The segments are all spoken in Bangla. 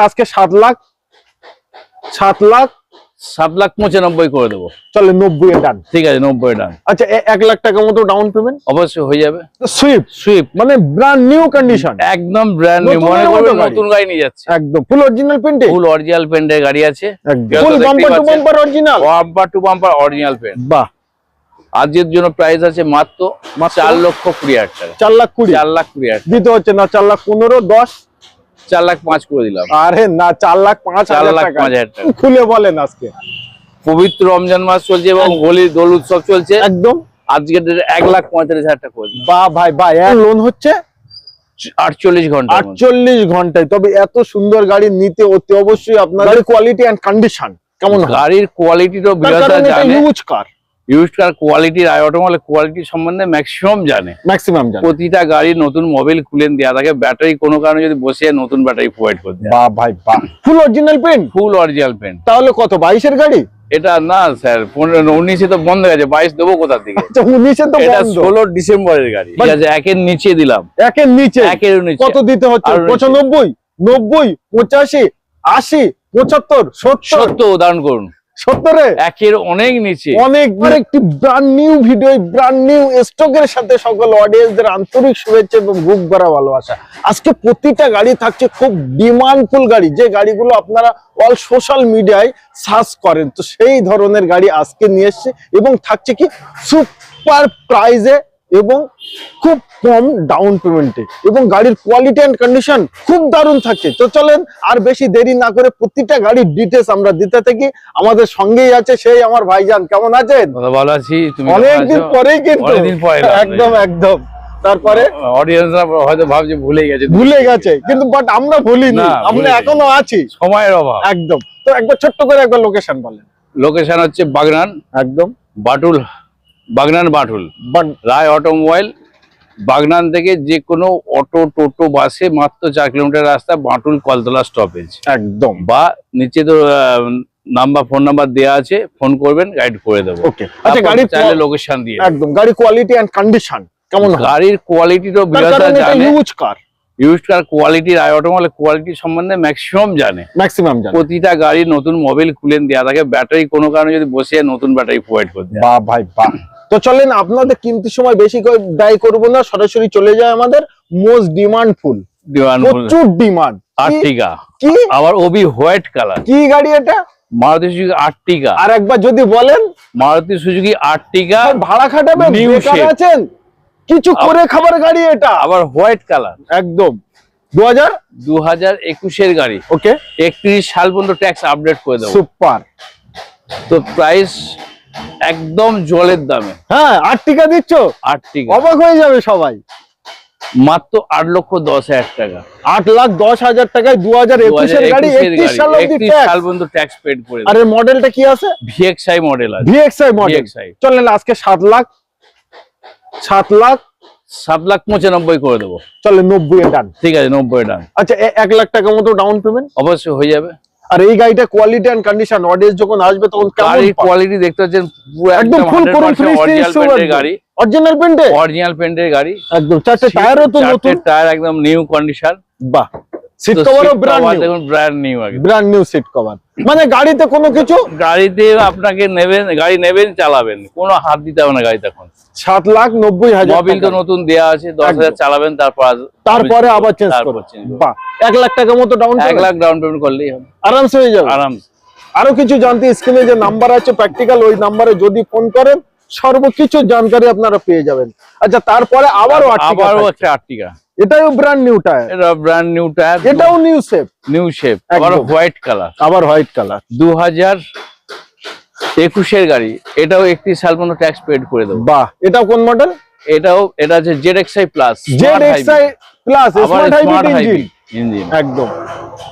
আজকে 7,95,000 করে দেবো। চলে 90 এ ডান। ঠিক আছে, 90 ডান। আচ্ছা 1 লাখ টাকা মতো ডাউন পেমেন্ট অবশ্যই হয়ে যাবে। সুইফট মানে ব্র্যান্ড নিউ কন্ডিশন, একদম ব্র্যান্ড নিউ, মনে করবেন নতুন গাড়ি নিয়ে যাচ্ছে। একদম ফুল অরিজিনাল পেন্টে, ফুল অরিজিনাল পেন্টের গাড়ি আছে, full bumper to bumper original, bumper to bumper original paint. বাহ। আজকের জন্য প্রাইস আছে মাত্র 4,20,000 টাকা। 4,20,000 দিতে হচ্ছে না, 4,15,000 10 4,05,000 করে দিলাম। আরে না, 4,05,000 টাকা খুলে বলেন। আজকে পবিত্র রমজান মাস চলছে এবং হোলি দোল উৎসব চলছে, একদম আজকে 1,45,000 টাকা করে দিলাম। বাহ ভাই বাহ। লোন হচ্ছে 48 ঘন্টা। 48 ঘন্টায়। তবে এত সুন্দর গাড়ি নিতে অতি অবশ্যই আপনার কোয়ালিটি এন্ড কন্ডিশন কেমন, গাড়ির কোয়ালিটি তো বিরাট জানে, ইউজড কার কোয়ালিটির অটোমোবাইল কোয়ালিটি সম্বন্ধে ম্যাক্সিমাম জানে। প্রতিটা গাড়ির নতুন মোবাইল খুলে দেওয়া থাকে, ব্যাটারি কোনো কারণে যদি বসে নতুন ব্যাটারি প্রোভাইড করে দেয়। বাহ ভাই বাহ। Full original paint, full original paint. তাহলে কত 22 এর গাড়ি? এটা না স্যার, 19-এ তো বন্ধ হয়ে গেছে, 22 দেবো কোথা থেকে? আচ্ছা 19-এ তো এটা 16 ডিসেম্বরের গাড়ি। ঠিক আছে, একের নিচে দিলাম। একের নিচে কত দিতে হচ্ছে? 95 90 85 80 75 70 উদাহরণ করুন। 70 একের অনেক নিচে। অনেকবার একটি brand new video, brand new স্টকের সাথে সকল অডিয়েন্সদের আন্তরিক শুভেচ্ছা এবং বুক ভরা ভালোবাসা। আজকে প্রতিটা গাড়ি থাকছে খুব ডিমান্ডফুল গাড়ি, যে গাড়িগুলো আপনারা অল সোশ্যাল মিডিয়ায় সার্চ করেন। তো সেই ধরনের গাড়ি আজকে নিয়ে এসছে এবং থাকছে কি সুপার প্রাইজে এবং খুব কম ডাউন পেমেন্টে, এবং গাড়ির কোয়ালিটি এন্ড কন্ডিশন খুব দারুণ থাকছে। তো চলেন আর বেশি দেরি না করে প্রতিটা গাড়ির ডিটেইলস আমরা দিতে থাকি। আমাদের সঙ্গেই আছে সেই আমার ভাইজান। কেমন আছেন? ভালো আছি। তুমি? অনেকদিন পরেই কিন্তু, একদম একদম। তারপরে অডিয়েন্সরা হয়তো ভাবছে ভুলে গেছে, কিন্তু বাট আমরা ভুলিনি, আমরা এখনো আছি, সময়ের অভাব। একদম। তো একবার ছোট্ট করে একবার লোকেশন বলেন। লোকেশন হচ্ছে বাগনান, একদম বাটুল, বাগনান বাটুল রায় অটোমোবাইল। বাগনান থেকে যে কোনো অটো টোটো বাসে মাত্র 4 কিলোমিটার রাস্তা, বাটুল কলতলা স্টপেজ একদম। বা নিচে তো নাম্বার, ফোন নাম্বার দেওয়া আছে, ফোন করবেন, গাইড করে দেবো। ওকে। আচ্ছা গাড়ি চাইলে লোকেশন দিয়ে একদম। গাড়ি কোয়ালিটি এন্ড কন্ডিশন কেমন? গাড়ির কোয়ালিটি তো বিরাট জানে, ইউজড কার কোয়ালিটির অটোমোবাইল কোয়ালিটি সম্বন্ধে ম্যাক্সিমাম জানে। প্রতিটা গাড়ির নতুন মোবাইল খুলে দেওয়া থাকে, ব্যাটারি কোনো কারণে যদি বসে নতুন ব্যাটারি প্রোভাইড করে দেয়। বাহ ভাই বাহ। তো চলেন আপনাদের কিনতে সময় বেশি করে ব্যয় করবো না, সরাসরি চলে যায় আমাদের মোস্ট ডিমান্ডফুল, প্রচুর ডিমান্ড আর্টিগা। কি আবার ওবি হোয়াইট কালার? কি গাড়ি এটা? মারুতি সুজুকি আর্টিগা। আর একবার যদি বলেন, মারুতি সুজুকি আর্টিগা। ভাড়া খাটাবে, বেকার আছেন, কিছু করে খাবার গাড়ি এটা, আবার হোয়াইট কালার একদম। 2021 এর গাড়ি। ওকে। 31 সাল পর্যন্ত ট্যাক্স আপডেট করে দেবো। সুপার। তো প্রাইস একদম জলের দামে। হ্যাঁ, আর্টিগা দিচ্ছ? আর্টিগা অবাক হয়ে যাবে সবাই। মাত্র 8,10,000 টাকা। 8,10,000 টাকায় 2021 এর গাড়ি, 31 সাল পর্যন্ত ট্যাক্স পেড করে। আরে মডেলটা কি আছে? ভিএক্সআই মডেল আছে। VXI model. চলেন আজকে 7,95,000 করে দেবো। চলে 90 এ ডান। ঠিক আছে, 90 ডান। আচ্ছা 1 লাখ টাকা মতো ডাউন পেমেন্ট অবশ্যই হয়ে যাবে। আর এই গাড়িটা কোয়ালিটি এন্ড কন্ডিশন, অডিয়েন্স যখন আসবে তখন কেমন কোয়ালিটি দেখতে পাচ্ছেন, পুরো একদম ফুল অরিজিনাল পেন্টের গাড়ি। অরিজিনাল পেন্টে, অরিজিনাল পেন্টের গাড়ি একদম। চারটে টায়ারও তো নতুন, টায়ার একদম নিউ কন্ডিশন। বাহ। সিট কভারও ব্র্যান্ড নিউ, দেখুন brand new, brand new seat cover. মানে গাড়িতে কোনো কিছু, গাড়িতে আপনাকে নেবেন, গাড়ি নেবেন, চালাবেন, কোনো হাত দিতে হবে না গাড়িতে। এখন 7,90,000 মোবিল তো নতুন দেয়া আছে, 10,000 চালাবেন, তারপরে আবার চেঞ্জ করবেন। বাহ। 1 লাখ টাকা মতো ডাউন, 1 লাখ ডাউন পেমেন্ট করলেই হবে, আরামসে হয়ে যাবে। আরামসে। আরো কিছু জানতে স্ক্রিনে যে নাম্বার আছে প্র্যাকটিক্যাল, ওই নাম্বারে যদি ফোন করেন সর্বকিছু জানকারি আপনারা পেয়ে যাবেন। আচ্ছা তারপরে আবারও একটা আর্টিগা, এটাও ব্র্যান্ড নিউ টায়ার, এটা ব্র্যান্ড নিউ টায়ার, এটাও নিউ শেপ, আবার হোয়াইট কালার, 2021 এর গাড়ি। এটাও 31 সাল পর্যন্ত ট্যাক্স পেড করে দেবো। বাহ। এটাও কোন মডেল? এটা হচ্ছে ZXi plus. ZXi plus smart hybrid engine, একদম।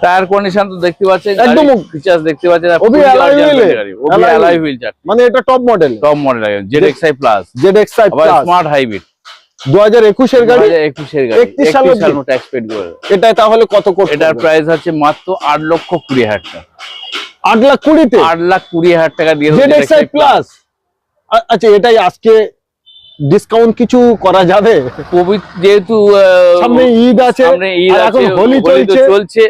টায়ার কন্ডিশন তো দেখতে পাচ্ছেন, একদম ফিচারস দেখতে পাচ্ছেন, ওবি অ্যালয় হুইল চাকা, মানে এটা top model ZXi plus, smart hybrid. 2021 এর গাড়ি, 31 সাল পর্যন্ত ট্যাক্স পেড করে। এটা তাহলে কত করতে? এটার প্রাইস আছে মাত্র 8,20,000 টাকা। 8,20,000 তে 8,20,000 টাকা দিয়ে ZXi প্লাস। আচ্ছা এটাই আজকে ডিসকাউন্ট কিছু করা যাবে? যেহেতু সামনে ঈদ আছে, এখন হোলি চলছে,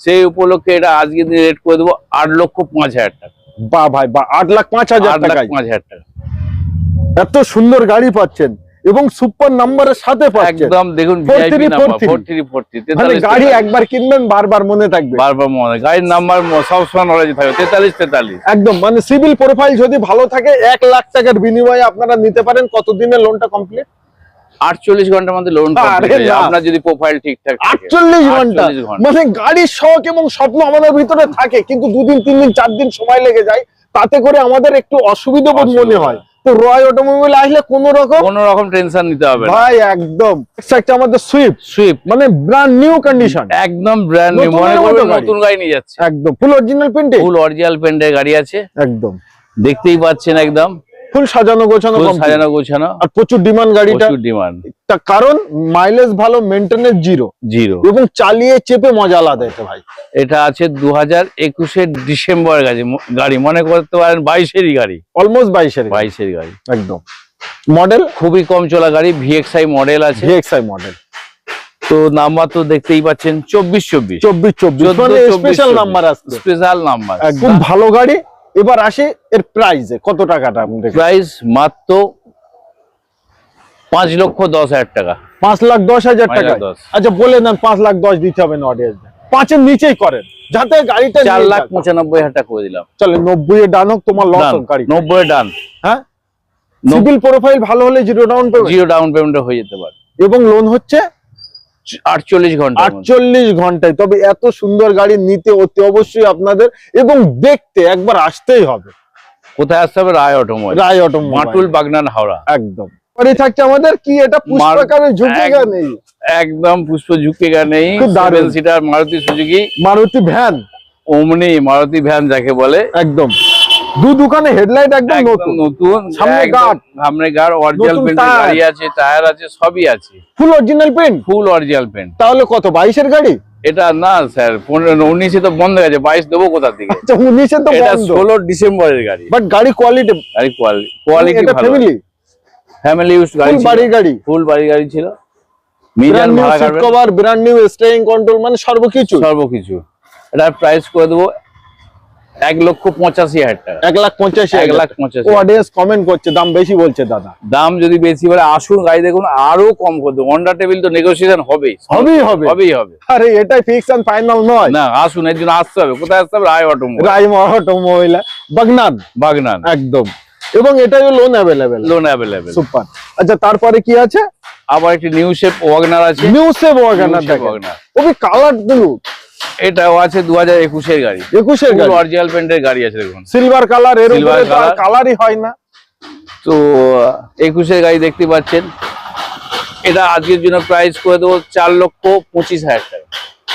সেই উপলক্ষে এটা আজকে দিন রেট করে দেবো 8,05,000 টাকা। বা ভাই বা 8,05,000 টাকা। 8,05,000 টাকা। এত সুন্দর গাড়ি পাচ্ছেন এবং সুপার নাম্বারের সাথে পাচ্ছেন। একদম দেখুন ভিআইপি নাম্বার 4343। মানে গাড়ি একবার কিনবেন বারবার মনে থাকবে। বারবার মনে, গাড়ির নাম্বার সবসময় নলেজ থাকবে 4343। একদম, মানে সিভিল প্রোফাইল যদি ভালো থাকে 1 লাখ টাকার বিনিময়ে আপনারা নিতে পারেন। কতদিনের লোনটা কমপ্লিট? 48 ঘন্টার মধ্যে লোন কমপ্লিট হয়ে যায়, আপনার যদি প্রোফাইল ঠিকঠাক থাকে। 48 ঘন্টা, মানে গাড়ির শখ এবং স্বপ্ন আমাদের ভিতরে থাকে, কিন্তু 2 দিন 3 দিন 4 দিন সময় লেগে যায়, তাতে করে আমাদের একটু অসুবিধা বোধ মনে হয়। তো রয় অটোমোবাইল আসলে কোনো রকম টেনশন নিতে হবে না ভাই। একদম একটা আমাদের সুইফট মানে ব্র্যান্ড নিউ কন্ডিশন, একদম ব্র্যান্ড নিউ, মনে করবেন নতুন গাড়ি নিয়ে যাচ্ছে। একদম ফুল অরিজিনাল পেইন্টে, ফুল অরিজিনাল পেইন্টের গাড়ি আছে। একদম দেখতেই পাচ্ছেন, একদম ফুল সাজানো গোছানো, সাজানো গোছানো, আর প্রচুর ডিমান্ড গাড়িটা। প্রচুর ডিমান্ড, তার কারণ মাইলেজ ভালো, মেইনটেনেন্স জিরো এবং চালিয়ে চেপে মজা আলাদা। এটা ভাই এটা আছে 2021 ডিসেম্বর গাড়ি, মনে করতে পারেন 22-এরই গাড়ি, অলমোস্ট 22-এর গাড়ি। একদম মডেল খুবই কম চলা গাড়ি, VXI মডেল আছে। VXI মডেল, তো নাম্বার তো দেখতেই পাচ্ছেন 2424 মানে স্পেশাল নাম্বার আসছে, স্পেশাল নাম্বার। খুব ভালো গাড়ি। এবার আসে এর প্রাইসে, কত টাকাটা? প্রাইস মাত্র 5,10,000 টাকা। 5,10,000 টাকা। আচ্ছা বলে দেন 5,10,000 দিতে হবে না অডিয়েন্স, 5-এর নিচেই করেন যাতে গাড়িটা 4,95,000 টাকা করে দিলাম। চলে 90 এ ডান হোক, তোমার লস হোক গাড়ি 90 এ ডান। হ্যাঁ, সিভিল প্রোফাইল ভালো হলে জিরো ডাউন পেমেন্ট হয়ে যেতে পারে এবং লোন হচ্ছে 48 ঘন্টা। 48 ঘন্টায়। তবে এত সুন্দর গাড়ি নিতে অতি অবশ্যই আপনাদের এবং দেখতে একবার আসতেই হবে। কোথায় আসতে হবে? রায় অটোমোবাইল, মাটুল, বাগনান, হাওড়া। একদম পরে থাকছে আমাদের কি এটা পুষ্পকারে ঝুঁকেগা নেই, একদম পুষ্প ঝুঁকেগা নেই। 7 seater Maruti Suzuki, Maruti van, ওমনি মারুতি ভ্যান যাকে বলে। একদম দুখানে হেডলাইট একদম নতুন, সামনে গার্ড অরিজিনাল পেইন্ট গাড়ি আছে, টায়ার আছে, সবই আছে। ফুল অরিজিনাল পেইন্ট। তাহলে কত? 22-এর গাড়ি? এটা না স্যার, 19-এ তো বন্ধ হয়ে গেছে, 22 দেবো কোথা থেকে? আচ্ছা 19-এ তো বন্ধ। 16 ডিসেম্বরের গাড়ি, বাট গাড়ি কোয়ালিটি ভালো। ফ্যামিলি ইউজ গাড়ি, ফুল বাড়ি গাড়ি ছিল। মিজান ভাড়া কাটবে, cover, brand new steering control, মানে সর্বকিছু। এটার প্রাইস করে দেবো 1,85,000 টাকা। 1,85,000। অডিয়েন্স কমেন্ট করছে দাম বেশি বলছে দাদা। দাম যদি বেশি বলে আসুন, গাড়ি দেখুন, আরো কম করে দেবো। হন্ডা টেবিল তো নেগোসিয়েশন হবে। আরে এটাই ফিক্স এন্ড ফাইনাল নয় না, আসুন, এর জন্য আসতে হবে। কোথায় আসতে হবে? রায় অটোমোবাইল, বাগনান একদম। এবং এটাও লোন অ্যাভেলেবেল। সুপার। আচ্ছা তারপরে কি আছে? আবার একটি নিউ শেপ ওয়াগনার আছে। ওই কালার গুলো, এটাও আছে 2021-এর গাড়ি। 21-এর গাড়ি, অরিজিনাল পেইন্টের গাড়ি আছে। দেখুন সিলভার কালার, এর উপরে তো কালারই হয় না। তো 21-এর গাড়ি দেখতে পাচ্ছেন। এটা আজকের জন্য প্রাইস করে দেবো 4,25,000 টাকা।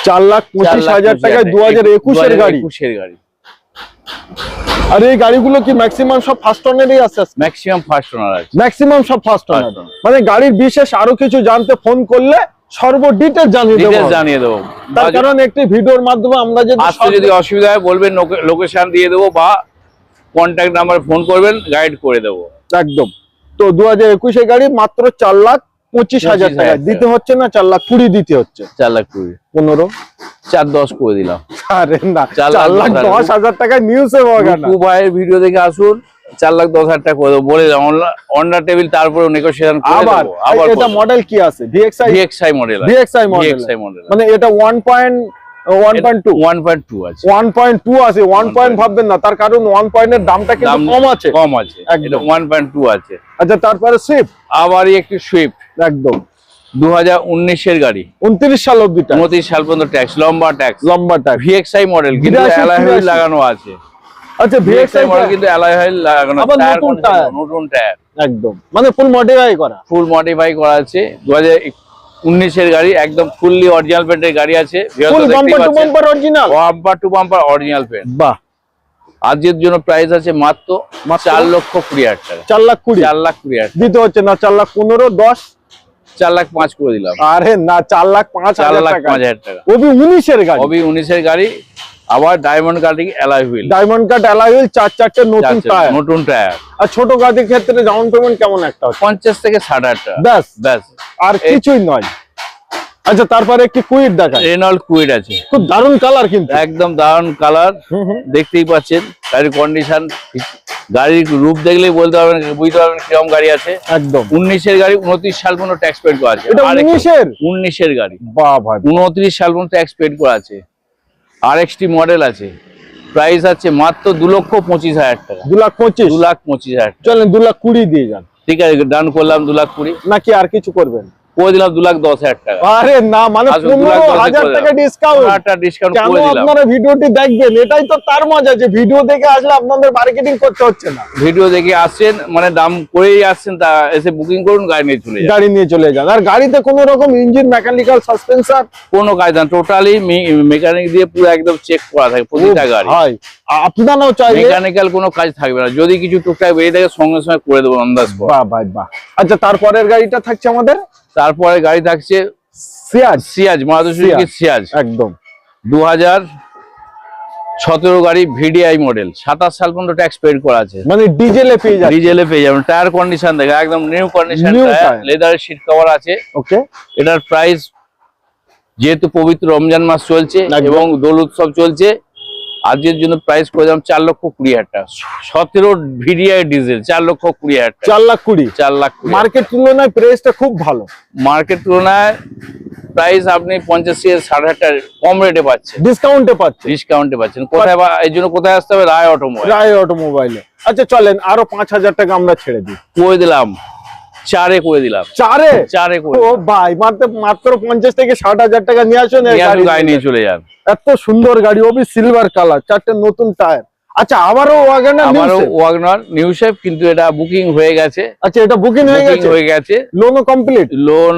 4,25,000 টাকায় 2021-এর গাড়ি। আর এই গাড়িগুলো কি ম্যাক্সিমাম সব ফার্স্ট ওনারই আছে? ম্যাক্সিমাম ফার্স্ট ওনার আছে, সব ফার্স্ট ওনার। মানে গাড়ির বিশেষ আরো কিছু জানতে ফোন করলে সর্ব ডিটেইলস জানিয়ে দেবো। তার কারণ একটি ভিডিওর মাধ্যমে আমরা যদি অসুবিধা হয় বলবেন, লোকেশন দিয়ে দেবো বা কন্ট্যাক্ট নাম্বার ফোন করবেন, গাইড করে দেবো। একদম। তো 2021-এর গাড়ি মাত্র 4,25,000 টাকা দিতে হচ্ছে না, 4,20,000 দিতে হচ্ছে। 4,20,000 15 4,10 করে দিলাম। আরে না, 4,10,000 টাকায় নিউজ এ ওয়াগনার। ভাইয়ের ভিডিও দেখে আসুন, 4,10,000 টাকা করে দেবো বলে দাও। হন্ডা টেবিল, তারপরে নেগোসিয়েশন করে দেবো। আবার এটা মডেল কি আছে? VXI model. মানে এটা 1.2 আছে। 1.2 আছে। 1 পয়েন্ট ভাববেন না, তার কারণ 1 পয়েন্টের দামটা কিন্তু কম আছে। এটা 1.2 আছে। আচ্ছা তারপরে সুইফট, আবার একটি সুইফট, একদম 2019-এর গাড়ি। 29 সাল অবধি, 29 সাল পর্যন্ত ট্যাক্স, লম্বা ট্যাক্স। VXI মডেল, কিন্তু অ্যালয় হুইল লাগানো আছে। আচ্ছা VXI মডেল কিন্তু অ্যালয় হুইল লাগানো, নতুন টায়ার একদম, মানে ফুল মডিফাই করা আছে। 2019-এর গাড়ি, একদম ফুললি অরিজিনাল পেইন্টের গাড়ি আছে। Full bumper to bumper original, bumper to bumper original paint. বাহ। আজকের জন্য প্রাইস আছে মাত্র 4,20,000 টাকা। 4,20,000 দিতে হচ্ছে না, 4,15,000, 10, 4,05,000 করে দিলাম। আরে না, 4,05,000 টাকা। ওবি 19-এর গাড়ি। আবার ডায়মন্ড কাটিং অ্যালয় হুইল, 4 নতুন টায়ার। আর ছোট গাড়ির ক্ষেত্রে ডাউন পেমেন্ট কেমন? একটা 50 থেকে 60,000 টাকা। ব্যাস, আর কিছুই নয়। আচ্ছা, তারপরে একটি কুইট দেখায়, রেনল্ড কুইড আছে, খুব দারুণ কালার কিন্তু। একদম দারুণ কালার, দেখতেই পাচ্ছেন গাড়ির কন্ডিশন, গাড়ির রূপ দেখলেই বলতে পারবেন, বুঝতে পারবেন কিরকম গাড়ি আছে। একদম 19-এর গাড়ি, 29 সাল পর্যন্ত ট্যাক্স পেড করা আছে। এটা 19-এর গাড়ি, বাহ ভাই, 29 সাল পর্যন্ত ট্যাক্স পেড করা আছে। RXT মডেল আছে, প্রাইস আছে মাত্র 2,25,000 টাকা। 2,25,000, 2,25,000। চলেন 2,20,000 দিয়ে যান। ঠিক আছে, ডান করলাম 2,20,000, নাকি আর কিছু করবেন? করে দিলাম 2,10,000 টাকা। আরে না, মানে আচ্ছা, 15,000 টাকা ডিসকাউন্ট। একটা ডিসকাউন্ট কেন করে দিলাম। আপনারা ভিডিওটি দেখবেন, এটাই তো তার মজা, যে ভিডিও দেখে আসলে আপনাদের মার্কেটিং করতে হচ্ছে না। ভিডিও দেখে আসছেন, মানে দাম করেই আসছেন, তা এসে বুকিং করুন, গাড়ি নিয়ে চলে যান। গাড়ি নিয়ে চলে যান। আর গাড়িতে কোনো রকম ইঞ্জিন, মেকানিক্যাল, সাসপেনশন কোনো কাজ না, টোটালি মেকানিক দিয়ে পুরো একদম চেক করা থাকে প্রতিটা গাড়ি। ভাই আপনারাও চাইলে, মেকানিক্যাল কোনো কাজ থাকবে না, যদি কিছু টুকটাক বেরিয়ে থাকে সঙ্গে সঙ্গে করে দেবো অন দ্য স্পট। বাহ ভাই বাহ। আচ্ছা, তারপরের গাড়িটা থাকছে আমাদের তারপরে গাড়ি থাকছে সিয়াজ, মারুতি সুজুকি সিয়াজ, একদম 2017 গাড়ি, VDI মডেল, 27 সাল পর্যন্ত ট্যাক্স পেড করা আছে। মানে ডিজেলে পেয়ে যাচ্ছে। ডিজেলে পেয়ে যাবেন, টায়ার কন্ডিশন দেখে একদম নিউ কন্ডিশন, New tire। লেদারের সিট কভার আছে। ওকে, এটার প্রাইস, যেহেতু পবিত্র রমজান মাস চলছে একদম। এবং দোল উৎসব চলছে, আজকের জন্য প্রাইস করে দিলাম 4,20,000 টাকা। 17 VDI ডিজেল 4,20,000 টাকা। 4,20,000। 4,20,000 মার্কেট তুলনায় প্রাইসটা খুব ভালো। মার্কেট তুলনায় প্রাইস আপনি 50,000-60,000 টাকা কম রেটে পাচ্ছেন, ডিসকাউন্টে পাচ্ছে। ডিসকাউন্টে পাচ্ছেন। কোথায় এই জন্য কোথায় আসতে হবে? রায় অটোমোবাইল। রায় অটোমোবাইলে। আচ্ছা চলেন, আরো 5,000 টাকা আমরা ছেড়ে দিই। করে দিলাম 4-এ করে দিলাম। 4-এ? 4-এ করে ও ভাই, মাত্র 50 থেকে 60,000 টাকা নিয়ে আসুন, গাড়ি নিয়ে চলে যান। এত সুন্দর গাড়ি, ওবি সিলভার কালার, 4টে নতুন টায়ার। আচ্ছা, আবারও ওয়াগনার নিউ শেপ, কিন্তু এটা বুকিং হয়ে গেছে। আচ্ছা, এটা বুকিং হয়ে গেছে, লোনও কমপ্লিট, লোন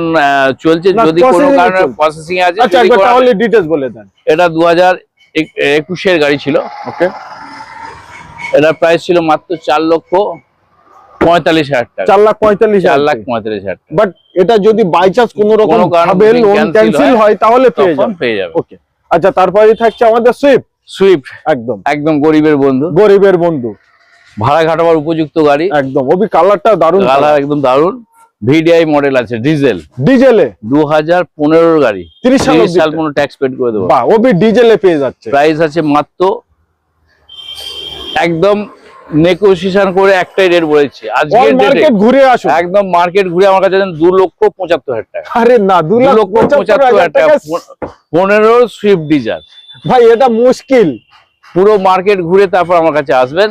চলছে, যদি কোনো কারণে প্রসেসিং আছে। আচ্ছা, একবার তাহলে ডিটেইলস বলে দেন। এটা 2021-এর গাড়ি ছিল। ওকে, এটা প্রাইস ছিল মাত্র 4,45,000 টাকা। 4,45,000। 4,45,000 টাকা। বাট এটা যদি বাই চান্স কোনো রকম ভাবে লোন ক্যান্সেল হয় তাহলে পেয়ে যাবে। ওকে, আচ্ছা, তারপরে থাকছে আমাদের সুইফট, একদম গরিবের বন্ধু, ভাড়া খাটাবার উপযুক্ত গাড়ি। একদম, ওবি কালারটা দারুণ, কালার একদম দারুণ। VDI মডেল আছে, ডিজেলে 2015-এর গাড়ি, 30 সাল পর্যন্ত ট্যাক্স পেড করে দেবো। বাহ, ওবি ডিজেলে পেয়ে যাচ্ছে। প্রাইস আছে মাত্র, একদম নেগোসিয়েশন করে একটাই রেট বলেছে আজকে। মার্কেট ঘুরে আসুন, একদম মার্কেট ঘুরে আমার কাছে 2,75,000 টাকা। আরে না, 2,75,000 টাকা 15 সুইফট ডিজায়ার। ভাই এটা মুশকিল। পুরো মার্কেট ঘুরে তারপর আমার কাছে আসবেন।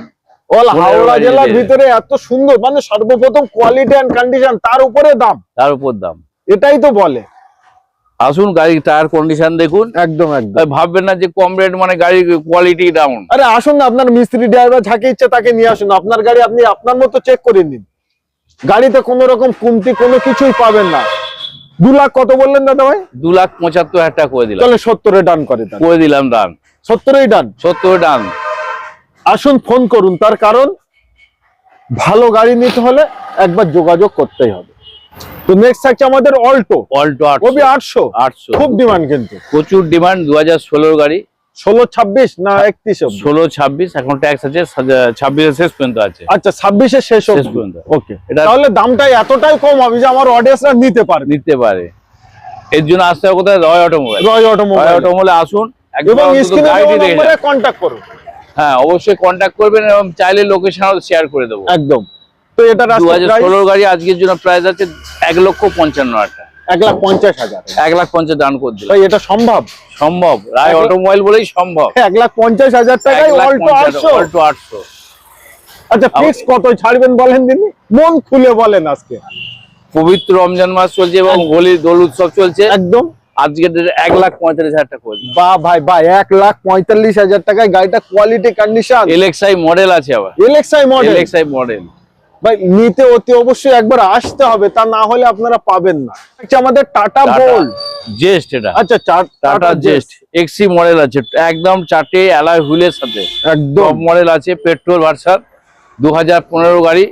হাওড়া জেলার ভিতরে এত সুন্দর, মানে সর্বপ্রথম কোয়ালিটি এন্ড কন্ডিশন, তার উপর দাম, এটাই তো বলে। আসুন, গাড়ির টায়ার কন্ডিশন দেখুন, একদম ভাববেন না যে কম রেট মানে গাড়ির কোয়ালিটি ডাউন। আরে আসুন না, আপনার মিস্ত্রি ড্রাইভার যাকে ইচ্ছে তাকে নিয়ে আসুন, আপনার গাড়ি আপনি আপনার মতো চেক করে নিন। গাড়িতে কোনো রকম কমতি কোনো কিছুই পাবেন না। 2 লাখ কত বললেন দাদা ভাই? 2,75,000 টাকা করে দিলাম। তাহলে 70-এ ডান করে দিলাম, ডান। 70-এই ডান, 70 ডান। আসুন, ফোন করুন, তার কারণ ভালো গাড়ি নিতে হলে একবার যোগাযোগ করতেই হবে। তো নেক্সট থাকছে আমাদের অল্টো 800, খুব ডিমান্ড, কিন্তু প্রচুর ডিমান্ড। 2016 গাড়ি, 16-26 না 31? 16-26, এখন ট্যাক্স আছে, 26-এর শেষ পর্যন্ত আছে। আচ্ছা, 26-এর শেষ পর্যন্ত। ওকে, তাহলে দামটাই এতটাই কম হবে যে আমার অডিয়েন্সরা নিতে পারে। এর জন্য আসতে হবে কোথায়? রয় অটোমোবাইল আসুন, এবং স্ক্রিনে দেওয়া নম্বরে কন্টাক্ট করুন। হ্যাঁ, অবশ্যই কন্টাক্ট করবেন, এবং চাইলে লোকেশনও শেয়ার করে দেবো। একদম। তো এটা 2016 গাড়ি, আজকের জন্য প্রাইস আছে 1,55,000 টাকা। 1,50,000। 1,50,000 দান করে দিলাম। এটা সম্ভব, রায় অটোমোবাইল বলেই সম্ভব। 1,50,000 টাকায় অল্টো 800। আচ্ছা, ফিক্স কত ছাড়বেন বলেন দিন, মন খুলে বলেন। আজকে পবিত্র রমজান মাস চলছে এবং হোলি দোল উৎসব চলছে, একদম আজকে 1,45,000 টাকা করে। বাহ ভাই বাহ, 1,45,000 টাকায় গাড়িটা কোয়ালিটি কন্ডিশন, LXI মডেল আছে, আবার LXI মডেল। ভাই নিতে অতি অবশ্যই একবার আসতে হবে, তা না হলে আপনারা পাবেন না। আমাদের টাটা বোল্ট জেস্ট, এটা আচ্ছা টাটা জেস্ট XC মডেল আছে, একদম 4টে অ্যালয় হুইলের সাথে, একদম মডেল আছে, পেট্রোল ভার্সন, 2015 গাড়ি,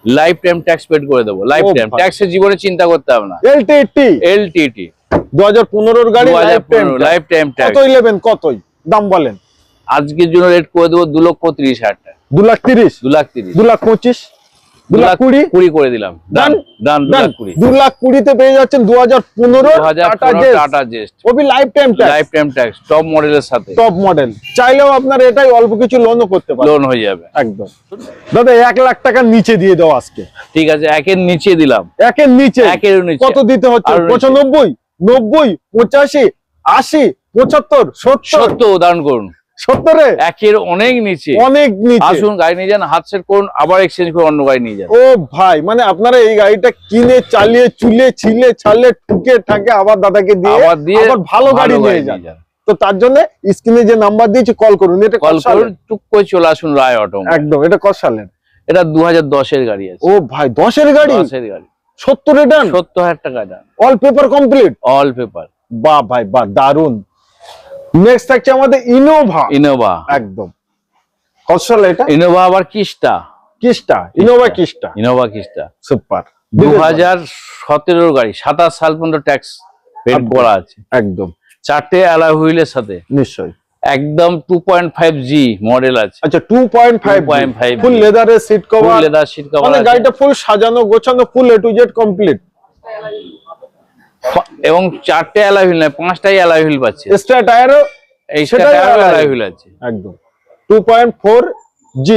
লাইফ টাইম ট্যাক্স পেড করে দেবো। লাইফ টাইম ট্যাক্সের জীবনে চিন্তা করতে হবে না। LTT 2015 গাড়ি, লাইফ টাইম ট্যাক্স। কতই দাম বলেন? আজকের জন্য রেট করে দেবো 2,30,000 টাকা। 2,30,000, 2,30,000, 2,25,000, 2,20,000 করে দিলাম। ডান ডান 2,20,000 2,20,000 পেয়ে যাচ্ছেন 2015 টাটা জেস্ট, ওবি লাইফ টাইম ট্যাক্স টপ মডেলের সাথে। টপ মডেল, চাইলেও আপনার এটাই অল্প কিছু লোনও করতে পারেন, লোন হয়ে যাবে একদম। দাদা 1 লাখ টাকার নিচে দিয়ে দাও আজকে। ঠিক আছে, একের নিচে দিলাম। একের নিচে কত দিতে হচ্ছে? 95, 90, 85, 80, 75, 70। উদাহরণ করুন 70 একের অনেক নিচে, অনেক নিচে। আসুন গাড়ি নিয়ে যান, হাত সেট করুন, আবার এক্সচেঞ্জ করে অন্য গাড়ি নিয়ে যান। ও ভাই, মানে আপনারা এই গাড়িটা কিনে চালিয়ে চুলে ছিলে ছাড়লে টুকে ঠাকে আবার দাদাকে দিয়ে আবার ভালো গাড়ি নিয়ে যান। তো তার জন্য স্ক্রিনে যে নাম্বার দিয়েছি কল করুন। এটা কল করুন, টুক করে চলে আসুন রায় অটো। একদম। এটা কত সালের? এটা 2010 এর গাড়ি আছে। ও ভাই 10 এর গাড়ি? 10 এর গাড়ি। 70 রিটার্ন? 70,000 টাকা done. All paper complete? All paper. বাহ ভাই বাহ, দারুন। নেক্সট থাকছে আমাদের ইনোভা। একদম। কত সালে এটা? ইনোভা আবার কিস্টা। Innova কিস্টা super. 2017 গাড়ি, 27 সাল পর্যন্ত ট্যাক্স পেড করা আছে। একদম। 4টে অ্যালয় হুইলের সাথে। নিশ্চয়ই। একদম 2.5G মডেল আছে। আচ্ছা 2.5 ফুল লেদারের seat cover, leather seat cover, মানে গাড়িটা ফুল সাজানো গোছানো, full A to Z complete. এবং 4টে অ্যালয় হুইল নয়, 5টাই অ্যালয় হুইল পাচ্ছে। এক্সট্রা টায়ারও অ্যালয় হুইল আছে। একদম। 2.5G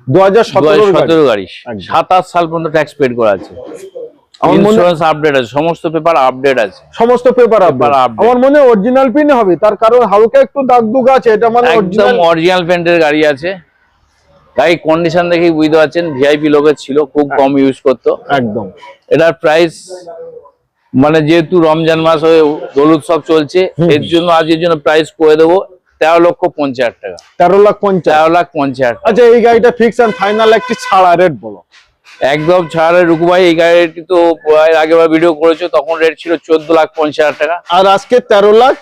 2017 গাড়ি, 27 সাল পর্যন্ত ট্যাক্স পেড করা আছে। ইন্স্যুরেন্স আপডেট আছে, সমস্ত পেপার আপডেট আছে। সমস্ত পেপার আপডেট। আমার মনে অরিজিনাল পিন হবে, তার কারণ হালকা একটু দাগ দুগ আছে, এটা মানে অরিজিনাল পেন্টের গাড়ি আছে। গাড়ি কন্ডিশন দেখেই বুঝতে পারছেন, ভিআইপি লোকের ছিল, খুব কম ইউজ করতো। একদম। এটার প্রাইস মানে যেহেতু রমজান মাস হয়ে দোল উৎসব চলছে, এর জন্য আজকের জন্য প্রাইস করে দেবো 13,50,000 টাকা। 13,50,000। আচ্ছা এই গাড়িটা ফিক্স এন্ড ফাইনাল একটি ছাড়া রেট বলো। একদম ছাড়া রুকু ভাই, এই গাড়িটি তো আগেবার ভিডিও করেছো, তখন রেট ছিল 14,50,000 টাকা, আর আজকে 13 লাখ,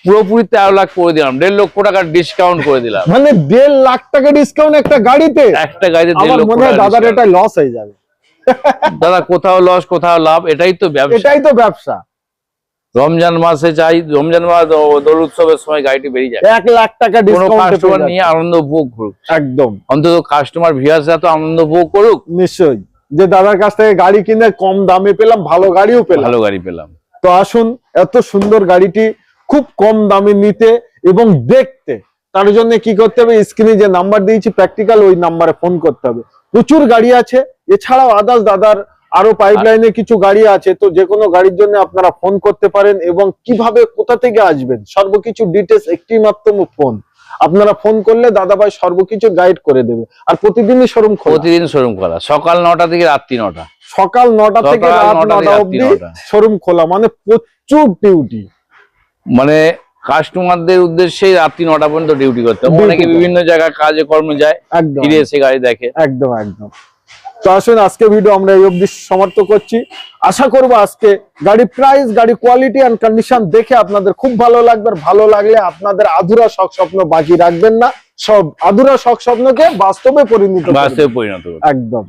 পুরোপুরি 13 লাখ করে দিলাম। 1.5 লক্ষ টাকা ডিসকাউন্ট করে দিলাম। মানে 1.5 লাখ টাকা ডিসকাউন্ট একটা গাড়িতে? 1.5 লক্ষ টাকা। দাদার এটা লস হয়ে যাবে। দাদা কোথাও লস কোথাও লাভ, এটাই তো ব্যবসা। রমজান মাসে চাই, রমজান মাস দোল উৎসবের সময় গাড়িটি বেরিয়ে যায়। 1 লাখ টাকা ডিসকাউন্ট কাস্টমার নিয়ে আনন্দ উপভোগ করুক। একদম। অন্তত কাস্টমার ভিউয়ার্সরা তো আনন্দ উপভোগ করুক। নিশ্চয়ই, যে দাদার কাছ থেকে গাড়ি কিনে কম দামে পেলাম, ভালো গাড়িও পেলাম। তো আসুন, এত সুন্দর গাড়িটি খুব কম দামে নিতে এবং দেখতে, তার জন্য কি করতে হবে? স্ক্রিনে যে নাম্বার দিয়েছি প্র্যাকটিক্যাল, ওই নাম্বারে ফোন করতে হবে। প্রচুর গাড়ি আছে, এছাড়াও আদার্স দাদার আরো পাইপলাইনে কিছু গাড়ি আছে। তো যে কোনো গাড়ির জন্য আপনারা ফোন করতে পারেন, এবং কিভাবে কোথা থেকে আসবেন সর্বকিছু ডিটেলস একটি মাত্র ফোন। আপনারা ফোন করলে দাদা ভাই সর্বকিছু গাইড করে দেবে। আর প্রতিদিনই শোরুম খোলা, সকাল 9টা থেকে রাত্রি 9টা। সকাল 9টা থেকে রাত 9টা অবধি শোরুম খোলা, মানে প্রচুর ডিউটি। মানে কাস্টমারদের উদ্দেশ্যে রাত্রি 9টা পর্যন্ত ডিউটি করতে হবে। অনেকে বিভিন্ন জায়গায় কাজে কর্মে যায়, ফিরে এসে গাড়ি দেখে। একদম। তো আসুন, আজকে ভিডিও আমরা এই অবধি সমাপ্ত করছি। আশা করবো আজকে গাড়ি প্রাইস, গাড়ি কোয়ালিটি এন্ড কন্ডিশন দেখে আপনাদের খুব ভালো লাগবে। ভালো লাগলে আপনাদের আধুরা শখ স্বপ্ন বাকি রাখবেন না, সব আধুরা শখ স্বপ্নকে বাস্তবে পরিণত করবেন। একদম।